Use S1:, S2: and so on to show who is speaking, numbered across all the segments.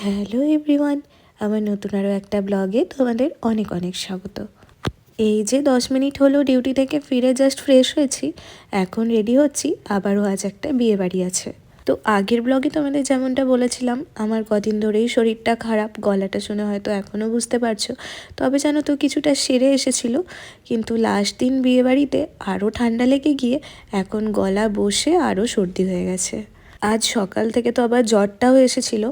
S1: Hello everyone, আমার নতুন আরও একটা ব্লগে তোমাদের অনেক অনেক স্বাগত। এই যে 10 মিনিট হলো ডিউটি থেকে ফিরে জাস্ট ফ্রেশ হয়েছি, এখন রেডি হচ্ছি। আবারও আজ একটা বিয়ে বাড়ি আছে। তো আগের ব্লগে তোমাদের যেমনটা বলেছিলাম, আমার কদিন ধরেই শরীরটা খারাপ, গলাটা শুনে হয়তো এখনও বুঝতে পারছো। তবে জানো তো কিছুটা সেরে এসেছিল, কিন্তু লাস্ট দিন বিয়ে বাড়িতে আরও ঠান্ডা লেগে গিয়ে এখন গলা বসে আরও সর্দি হয়ে গেছে। আজ সকাল থেকে তো আবার জ্বরটাও এসেছিলো।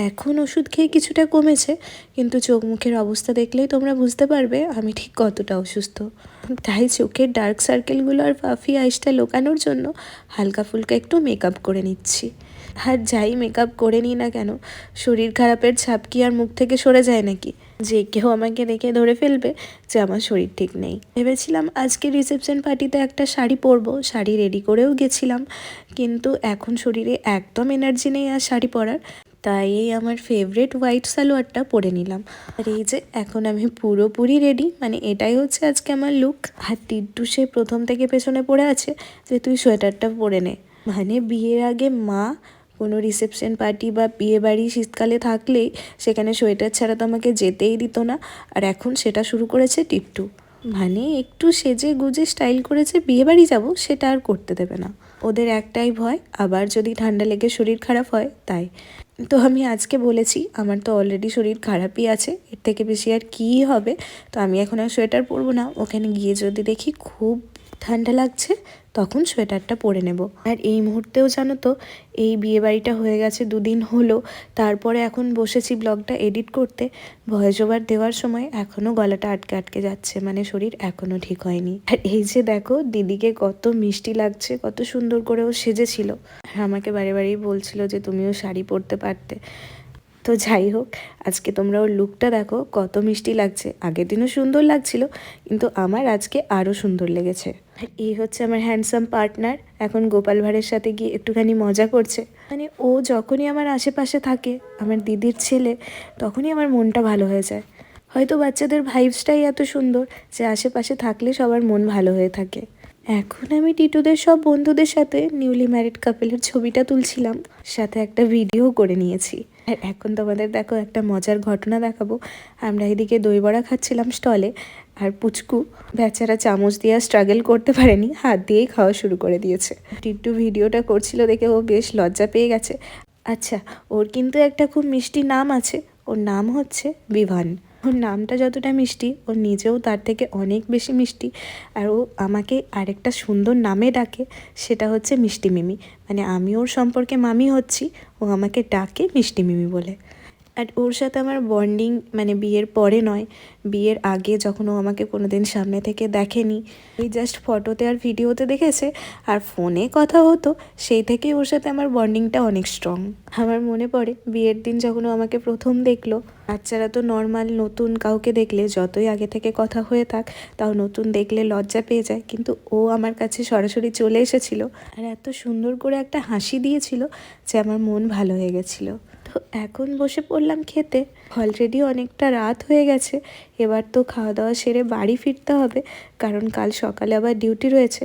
S1: এখন ওষুধ খেয়ে কিছুটা কমেছে, কিন্তু চোখ মুখের অবস্থা দেখলেই তোমরা বুঝতে পারবে আমি ঠিক কতটা অসুস্থ। তাই চোখের ডার্ক সার্কেলগুলো আর পাফি আইসটা লুকানোর জন্য হালকা ফুলকা একটু মেকআপ করে নিচ্ছি। আর যাই মেকআপ করে নিই না কেন, শরীর খারাপের ছাপ কি আর মুখ থেকে সরে যায় নাকি? যে কেউ আমাকে দেখে ধরে ফেলবে যে আমার শরীর ঠিক নেই। ভেবেছিলাম আজকে রিসেপশন পার্টিতে একটা শাড়ি পরবো, শাড়ি রেডি করেও গেছিলাম, কিন্তু এখন শরীরে একদম এনার্জি নেই আর শাড়ি পরার। তাই এই আমার ফেভারিট হোয়াইট সালোয়ারটা পরে নিলাম। আর এই যে এখন আমি পুরোপুরি রেডি, মানে এটাই হচ্ছে আজকে আমার লুক। আর টিট্টু সে প্রথম থেকে পেছনে পড়ে আছে যে তুই সোয়েটারটা পরে নে। মানে বিয়ের আগে মা কোনো রিসেপশন পার্টি বা বিয়ে বাড়ি শীতকালে থাকলেই সেখানে সোয়েটার ছাড়া তো আমাকে যেতেই দিত না, আর এখন সেটা শুরু করেছে টিট্টু। মানে একটু সেজে গুজে স্টাইল করেছে বিয়ে বাড়ি যাবো, সেটা আর করতে দেবে না। ওদের একটাই ভয়, আবার যদি ঠান্ডা লেগে শরীর খারাপ হয় তাই। তো আমি আজকে বলেছি আমার তো অলরেডি শরীর খারাপই আছে, এর থেকে বেশি আর কী হবে। তো আমি এখন আর সোয়েটার পরবো না, ওখানে গিয়ে যদি দেখি খুব ঠান্ডা লাগছে তখন সোয়েটারটা পরে নেব। আর এই মুহূর্তেও জানো তো, এই বিয়েবাড়িটা হয়ে গেছে 2 দিন হলো, তারপরে এখন বসেছি ব্লগটা এডিট করতে। ভয়েস ওভার দেওয়ার সময় এখনও গলাটা আটকে আটকে যাচ্ছে, মানে শরীর এখনও ঠিক হয়নি। আর এই যে দেখো দিদিকে কত মিষ্টি লাগছে, কত সুন্দর করে ও সেজেছিল। আর আমাকে বারে বারেই বলছিল যে তুমিও শাড়ি পরতে পারতে। তো যাই হোক, আজকে তোমরা ওর লুকটা দেখো কত মিষ্টি লাগছে। আগের দিনও সুন্দর লাগছিল, কিন্তু আমার আজকে আরও সুন্দর লেগেছে। আর এই হচ্ছে আমার হ্যান্ডসাম পার্টনার, এখন গোপাল ভাঁড়ের সাথে গিয়ে একটুখানি মজা করছে। মানে ও যখনই আমার আশেপাশে থাকে, আমার দিদির ছেলে, তখনই আমার মনটা ভালো হয়ে যায়। হয়তো বাচ্চাদের ভাইবসটাই এত সুন্দর যে আশেপাশে থাকলে সবার মন ভালো হয়ে থাকে। এখন আমি টিটুদের সব বন্ধুদের সাথে নিউলি ম্যারিড কাপেলের ছবিটা তুলছিলাম, সাথে একটা ভিডিও করে নিয়েছি। আর এখন তোমাদের দেখো একটা মজার ঘটনা দেখাবো। আমরা এদিকে দই বড়া খাচ্ছিলাম স্টলে, আর পুচকু বেচারা চামচ দিয়ে স্ট্রাগল করতে পারেনি, হাত দিয়েই খাওয়া শুরু করে দিয়েছে। টিট্টু ভিডিওটা করছিল দেখে ও বেশ লজ্জা পেয়ে গেছে। আচ্ছা, ওর কিন্তু একটা খুব মিষ্টি নাম আছে, ওর নাম হচ্ছে বিভান। ওর নামটা যতটা মিষ্টি, ও নিজেও তার থেকে অনেক বেশি মিষ্টি। আর ও আমাকে আরেকটা সুন্দর নামে ডাকে, সেটা হচ্ছে মিষ্টি মিমি। মানে আমি ওর সম্পর্কে মামি হচ্ছি, ও আমাকে ডাকে মিষ্টি মিমি বলে। আর ওর সাথে আমার বন্ডিং মানে বিয়ের পরে নয়, বিয়ের আগে যখন ও আমাকে কোনো দিন সামনে থেকে দেখেনি, ওই জাস্ট ফটোতে আর ভিডিওতে দেখেছে, আর ফোনে কথা হতো, সেই থেকেই ওর সাথে আমার বন্ডিংটা অনেক স্ট্রং। আমার মনে পড়ে বিয়ের দিন যখন ও আমাকে প্রথম দেখলো। বাচ্চারা তো নর্মাল নতুন কাউকে দেখলে যতই আগে থেকে কথা হয়ে থাক, তাও নতুন দেখলে লজ্জা পেয়ে যায়, কিন্তু ও আমার কাছে সরাসরি চলে এসেছিল আর এত সুন্দর করে একটা হাসি দিয়েছিল যে আমার মন ভালো হয়ে গেছিলো। তো এখন বসে পড়লাম খেতে। অলরেডি অনেকটা রাত হয়ে গেছে, এবার তো খাওয়া দাওয়া সেরে বাড়ি ফিরতে হবে, কারণ কাল সকালে আবার ডিউটি রয়েছে।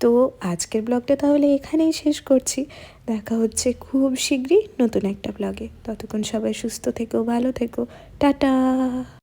S1: তো আজকের ব্লগটা তাহলে এখানেই শেষ করছি। দেখা হচ্ছে খুব শীঘ্রই নতুন একটা ব্লগে। ততক্ষণ সবাই সুস্থ থেকো, ভালো থেকো, টাটা।